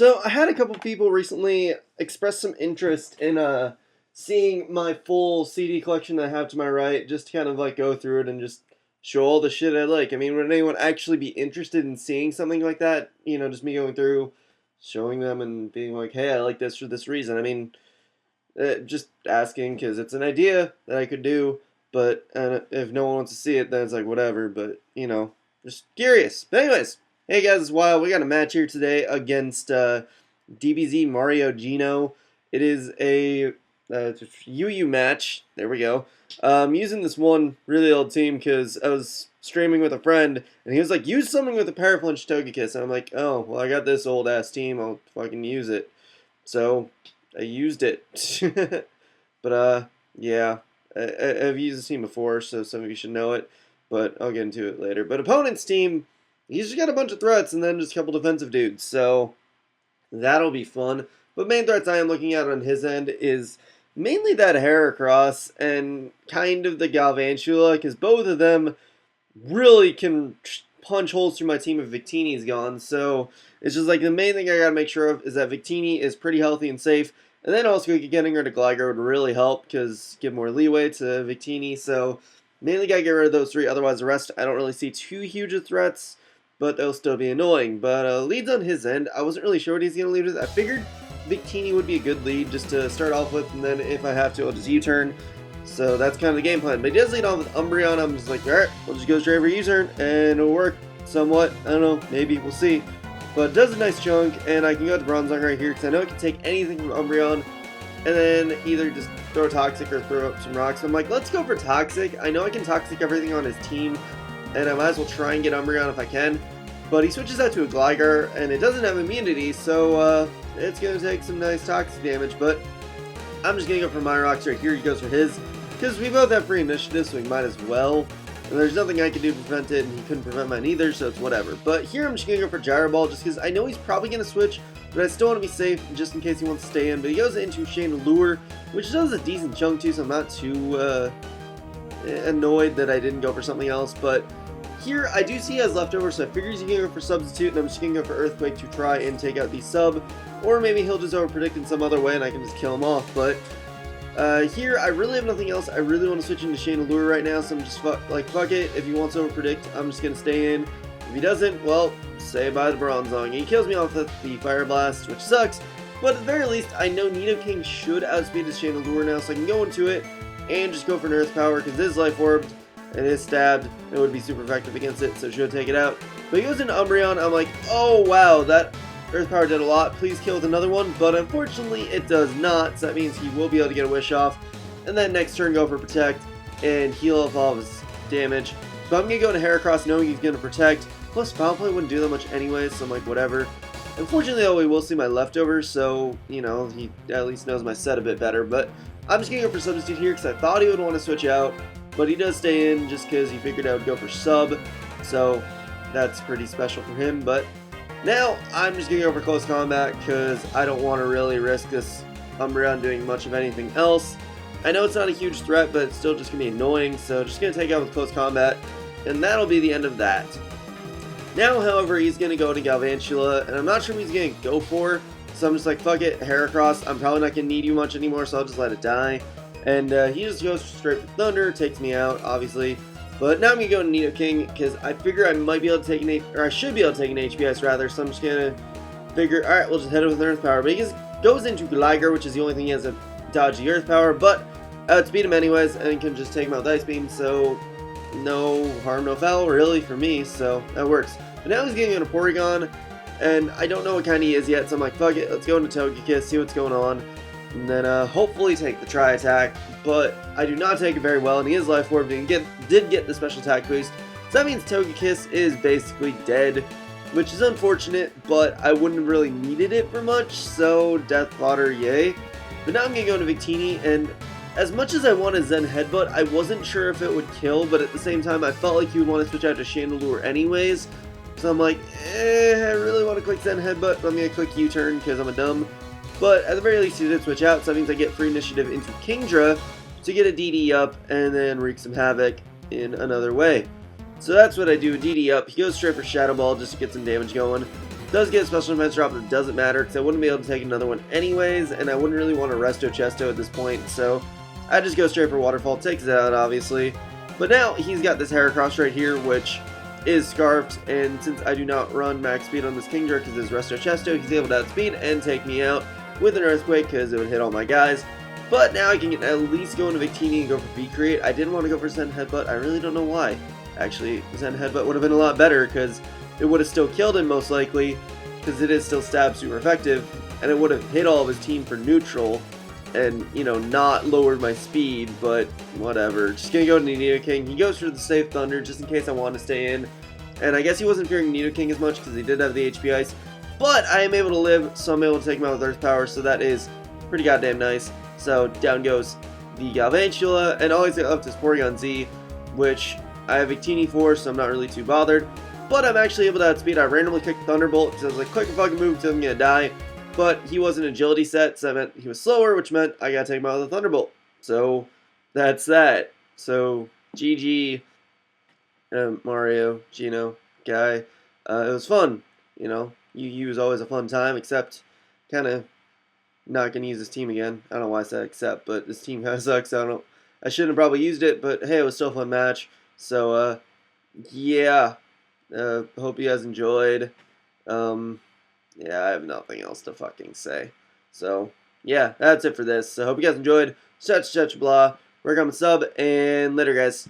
So I had a couple people recently express some interest in seeing my full CD collection that I have to my right, just to kind of like go through it and just show all the shit I like. I mean, would anyone actually be interested in seeing something like that? You know, just me going through, showing them and being like, hey, I like this for this reason. I mean, just asking because it's an idea that I could do, but if no one wants to see it, then it's like whatever. But you know, just curious. But anyways, hey guys, it's Wild. We got a match here today against dbzmariogeno. It is a UU match. There we go. I'm using this one really old team because I was streaming with a friend and he was like, use something with a Power Flinch Togekiss. And I'm like, oh, well, I got this old ass team. I'll fucking use it. So I used it. But yeah, I've used this team before, so some of you should know it. But I'll get into it later. But opponent's team, he's just got a bunch of threats and then just a couple defensive dudes. So that'll be fun. But main threats I am looking at on his end is mainly that Heracross and kind of the Galvantula, because both of them really can punch holes through my team if Victini's gone. So it's just like the main thing I gotta make sure of is that Victini is pretty healthy and safe. And then also getting rid of Gligar would really help because give more leeway to Victini. So mainly gotta get rid of those three. Otherwise the rest I don't really see too huge of threats, but they'll still be annoying. But leads on his end, I wasn't really sure what he's gonna lead with. I figured Victini would be a good lead just to start off with, and then if I have to, I'll just U-turn. So that's kind of the game plan. But he does lead off with Umbreon. I'm just like, alright, we'll just go straight for U-turn, and it'll work somewhat. I don't know, maybe, we'll see. But it does a nice chunk, and I can go with the Bronzong right here, because I know I can take anything from Umbreon, and then either just throw Toxic or throw up some rocks. I'm like, let's go for Toxic. I know I can Toxic everything on his team, and I might as well try and get Umbreon if I can. But he switches out to a Gligar, and it doesn't have immunity, so it's going to take some nice toxic damage. But I'm just going to go for my rocks right here. He goes for his, because we both have free initiative, so we might as well. And there's nothing I can do to prevent it, and he couldn't prevent mine either, so it's whatever. But here I'm just going to go for Gyro Ball, just because I know he's probably going to switch, but I still want to be safe, just in case he wants to stay in. But he goes into Chandelure, which does a decent chunk too, so I'm not too annoyed that I didn't go for something else. But here, I do see he has leftovers, so I figure he's going to go for Substitute, and I'm just going to go for Earthquake to try and take out the sub, or maybe he'll just overpredict in some other way and I can just kill him off. But here, I really have nothing else. I really want to switch into Chandelure right now, so I'm just fuck it. If he wants to overpredict, I'm just going to stay in. If he doesn't, well, say bye to Bronzong. He kills me off with the Fire Blast, which sucks, but at the very least, I know Nidoking should outspeed his Chandelure now, so I can go into it and just go for an Earth Power, because it is Life Orbed. And is stabbed, it would be super effective against it, so it should take it out. But he goes into Umbreon, I'm like, oh wow, that Earth Power did a lot, please kill with another one, but unfortunately it does not, so that means he will be able to get a Wish off, and then next turn go for Protect, and heal off all of his damage. So I'm going to go into Heracross knowing he's going to Protect, plus Foul Play wouldn't do that much anyways, so I'm like, whatever. Unfortunately though, we will see my leftovers, so, you know, he at least knows my set a bit better, but I'm just going to go for Substitute here, because I thought he would want to switch out. But he does stay in just because he figured I would go for sub, so that's pretty special for him. But now I'm just going to go for close combat because I don't want to really risk this Umbreon doing much of anything else. I know it's not a huge threat, but it's still just going to be annoying, so just going to take out with close combat, and that'll be the end of that. Now, however, he's going to go to Galvantula, and I'm not sure what he's going to go for, so I'm just like, fuck it, Heracross, I'm probably not going to need you much anymore, so I'll just let it die. And he just goes straight for Thunder, takes me out, obviously. But now I'm going to go to Nidoking, because I figure I might be able to take I should be able to take an HPS rather, so I'm just going to figure, alright, we'll just hit it with an Earth Power. But he just goes into Gligar, which is the only thing he has a dodgy Earth Power, but outspeed him anyways, and can just take him out with Ice Beam, so no harm, no foul, really, for me, so that works. But now he's getting into Porygon, and I don't know what kind he is yet, so I'm like, fuck it, let's go into Togekiss, see what's going on. And then hopefully take the Tri-Attack, but I do not take it very well, and he is Life Orb, and did get the Special Attack boost. So that means Togekiss is basically dead, which is unfortunate, but I wouldn't have really needed it for much, so Death Fodder, yay. But now I'm going to go into Victini, and as much as I want a Zen Headbutt, I wasn't sure if it would kill, but at the same time, I felt like he would want to switch out to Chandelure anyways. So I'm like, I really want to click Zen Headbutt, but I'm going to click U-turn because I'm a dumb. But at the very least, he did switch out, so that means I get free initiative into Kingdra to get a DD up and then wreak some havoc in another way. So that's what I do, DD up. He goes straight for Shadow Ball just to get some damage going. Does get a special defense drop, but it doesn't matter because I wouldn't be able to take another one anyways, and I wouldn't really want to resto chesto at this point, so I just go straight for waterfall, takes it out obviously. But now he's got this Heracross right here, which is scarfed, and since I do not run max speed on this Kingdra because it's resto chesto, he's able to outspeed and take me out with an earthquake because it would hit all my guys. But now I can at least go into Victini and go for V-Create. I didn't want to go for Zen Headbutt. I really don't know why. Actually, Zen Headbutt would have been a lot better because it would have still killed him most likely because it is still stab super effective, and it would have hit all of his team for neutral and, you know, not lowered my speed, but whatever. Just gonna go to Nidoking. He goes for the safe Thunder just in case I want to stay in. And I guess he wasn't fearing Nidoking as much because he did have the HP Ice. But I am able to live, so I'm able to take him out with Earth Power, so that is pretty goddamn nice. So down goes the Galvantula, and always up to Porygon Z, which I have Victini for, so I'm not really too bothered. But I'm actually able to outspeed. I randomly kicked the Thunderbolt because I was like, quick fucking move because I'm gonna die. But he was an agility set, so that meant he was slower, which meant I gotta take him out with a Thunderbolt. So that's that. So GG, Mario, Geno, guy. It was fun, you know. UU is always a fun time, except kind of not gonna use this team again. I don't know why I said except, but this team kind of sucks. I shouldn't have probably used it, but hey, it was still a fun match. So yeah. Hope you guys enjoyed. Yeah, I have nothing else to fucking say. So, yeah, that's it for this. So, hope you guys enjoyed. Such blah. Work on the sub, and later, guys.